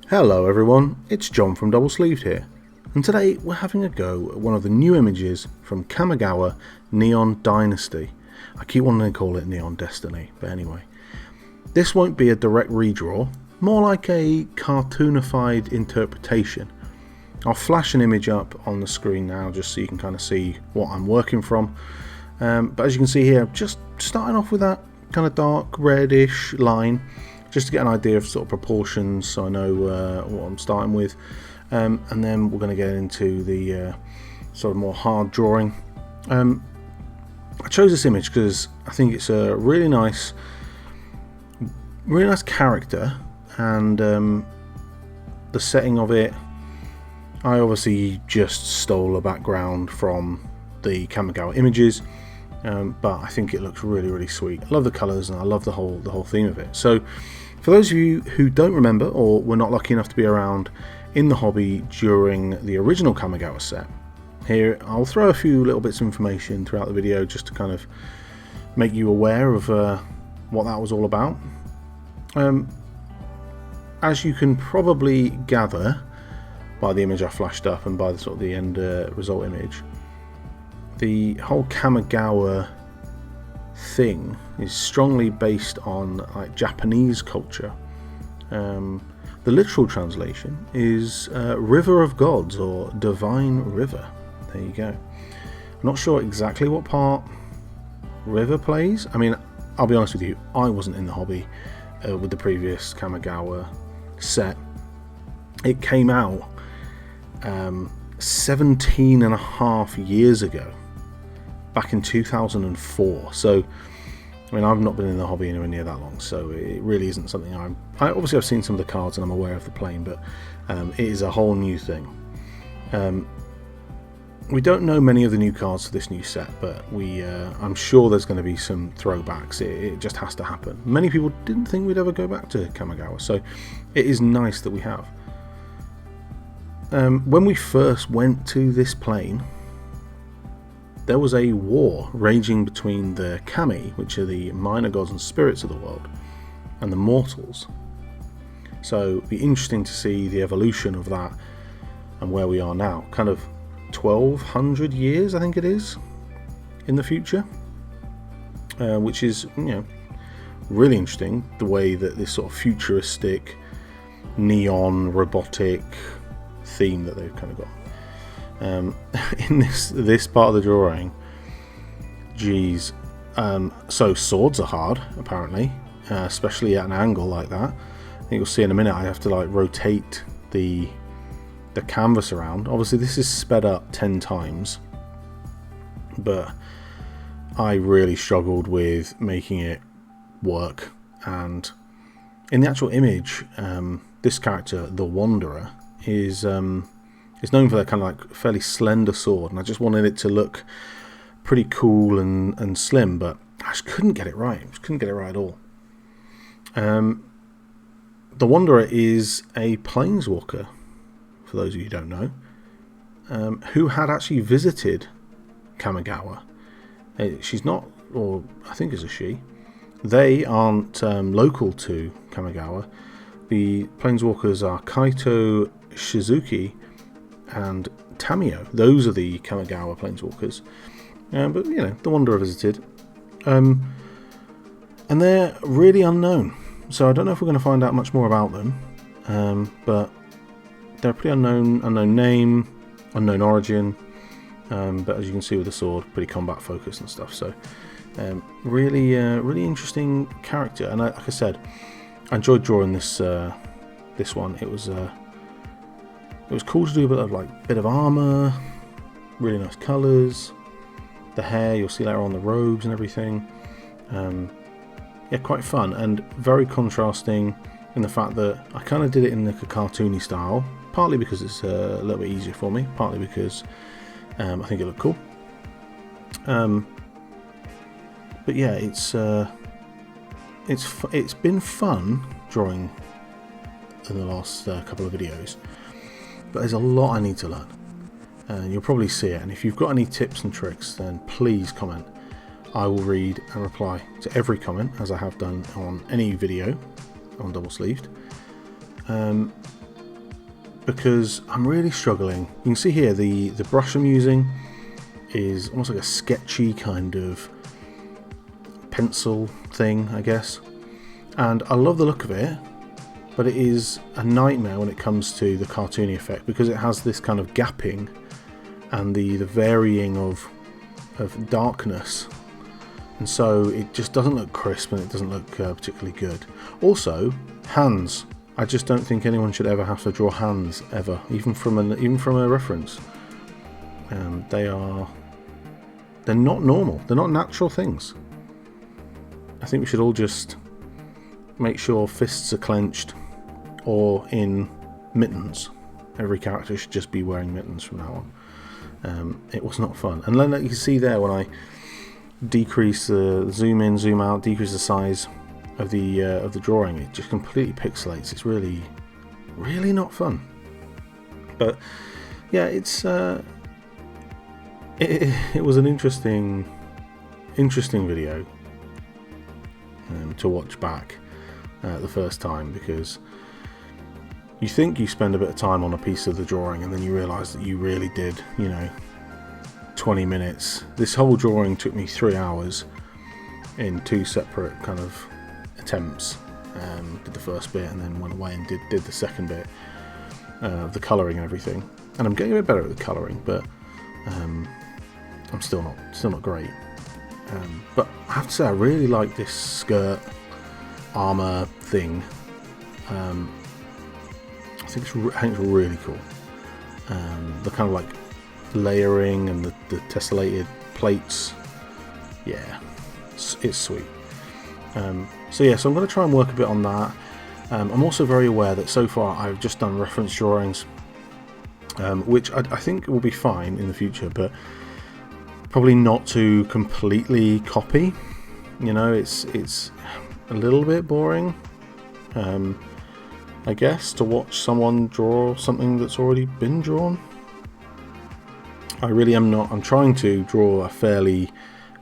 Hello everyone, it's John from DoubleSleeved here, and today we're having a go at one of the new images from Kamigawa Neon Dynasty. I keep wanting to call it Neon Destiny, but anyway. This won't be a direct redraw, more like a cartoonified interpretation. I'll flash an image up on the screen now just so you can kind of see what I'm working from. But as you can see here, just starting off with that kind of dark reddish line, just to get an idea of sort of proportions so I know what I'm starting with, and then we're going to get into the sort of more hard drawing. I chose this image because I think it's a really nice character, and the setting of it, I obviously just stole a background from the Kamigawa images, but I think it looks really sweet. I love the colours and I love the whole theme of it. So for those of you who don't remember or were not lucky enough to be around in the hobby during the original Kamigawa set, here I'll throw a few little bits of information throughout the video just to kind of make you aware of what that was all about. As you can probably gather by the image I flashed up and by the sort of the end result image, the whole Kamigawa thing is strongly based on like Japanese culture. The literal translation is River of Gods or Divine River. There you go. I'm not sure exactly what part River plays. I mean, I'll be honest with you, I wasn't in the hobby with the previous Kamigawa set. It came out 17 and a half years ago, back in 2004. So I mean, I've not been in the hobby anywhere near that long, so it really isn't something obviously I've seen some of the cards and I'm aware of the plane, but it is a whole new thing. We don't know many of the new cards for this new set, but I'm sure there's going to be some throwbacks. It just has to happen. Many people didn't think we'd ever go back to Kamigawa, so it is nice that we have. When we first went to this plane, there was a war raging between the Kami, which are the minor gods and spirits of the world, and the mortals. So it'd be interesting to see the evolution of that and where we are now, kind of 1200 years I think it is in the future, which is, you know, really interesting, the way that this sort of futuristic neon robotic theme that they've kind of got. In this part of the drawing, geez, so swords are hard apparently, especially at an angle like that. I think you'll see in a minute I have to like rotate the canvas around. Obviously this is sped up 10 times, but I really struggled with making it work. And in the actual image, this character, the Wanderer, is known for that kind of like fairly slender sword, and I just wanted it to look pretty cool and slim, but I just couldn't get it right. Couldn't get it right at all. The Wanderer is a planeswalker, for those of you who don't know, who had actually visited Kamigawa. She's not, or I think it's a she. They aren't local to Kamigawa. The planeswalkers are Kaito, Shizuki, and Tamio. Those are the Kamigawa planeswalkers. But you know, the Wanderer visited, and they're really unknown. So I don't know if we're going to find out much more about them. But they're a pretty unknown name, unknown origin. But as you can see with the sword, pretty combat focused and stuff. So really interesting character. And like I said, I enjoyed drawing this one. It was cool to do a bit of armor, really nice colours, the hair, you'll see later on the robes and everything. Yeah, quite fun and very contrasting in the fact that I kind of did it in like a cartoony style, partly because it's a little bit easier for me, partly because I think it looked cool. But yeah, it's been fun drawing in the last couple of videos. But there's a lot I need to learn, and you'll probably see it. And if you've got any tips and tricks, then please comment. I will read and reply to every comment, as I have done on any video on DoubleSleeved. because I'm really struggling. You can see here the brush I'm using is almost like a sketchy kind of pencil thing, I guess, and I love the look of it, but it is a nightmare when it comes to the cartoony effect, because it has this kind of gapping and the varying of darkness, and so it just doesn't look crisp and it doesn't look particularly good. Also, hands. I just don't think anyone should ever have to draw hands ever, even from a reference. They're not normal. They're not natural things. I think we should all just make sure fists are clenched or in mittens. Every character should just be wearing mittens from now on. It was not fun. And then you can see there when I decrease the zoom in, zoom out, decrease the size of the drawing, it just completely pixelates. It's really, really not fun. But yeah, it was an interesting video to watch back the first time, because you think you spend a bit of time on a piece of the drawing and then you realise that you really did, 20 minutes. This whole drawing took me 3 hours in 2 separate kind of attempts. Did the first bit and then went away and did the second bit of the colouring and everything. And I'm getting a bit better at the colouring, but I'm still not great. But I have to say, I really like this skirt armour thing. I think it's really cool. The kind of like layering and the tessellated plates. Yeah, it's sweet. So I'm going to try and work a bit on that. I'm also very aware that so far I've just done reference drawings, which I think will be fine in the future, but probably not to completely copy. It's a little bit boring, I guess, to watch someone draw something that's already been drawn. I really am not. I'm trying to draw a fairly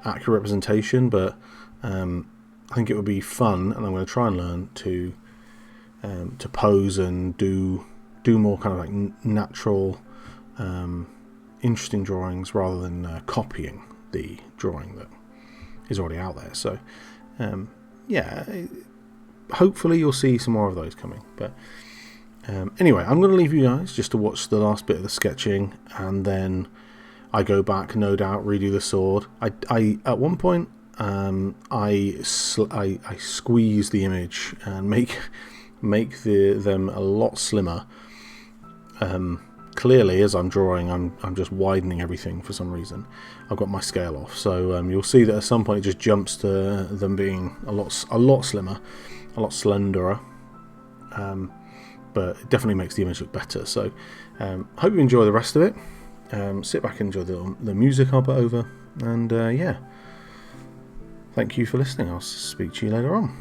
accurate representation, but I think it would be fun, and I'm going to try and learn to pose and do more kind of like natural, interesting drawings rather than copying the drawing that is already out there. So hopefully you'll see some more of those coming. But anyway, I'm going to leave you guys just to watch the last bit of the sketching, and then I go back, no doubt, redo the sword. I at one point I squeeze the image and make them a lot slimmer. Clearly, as I'm drawing, I'm just widening everything for some reason. I've got my scale off, so you'll see that at some point it just jumps to them being a lot slimmer, a lot slenderer. But it definitely makes the image look better. So hope you enjoy the rest of it. Sit back and enjoy the music I'll put over, and thank you for listening. I'll speak to you later on.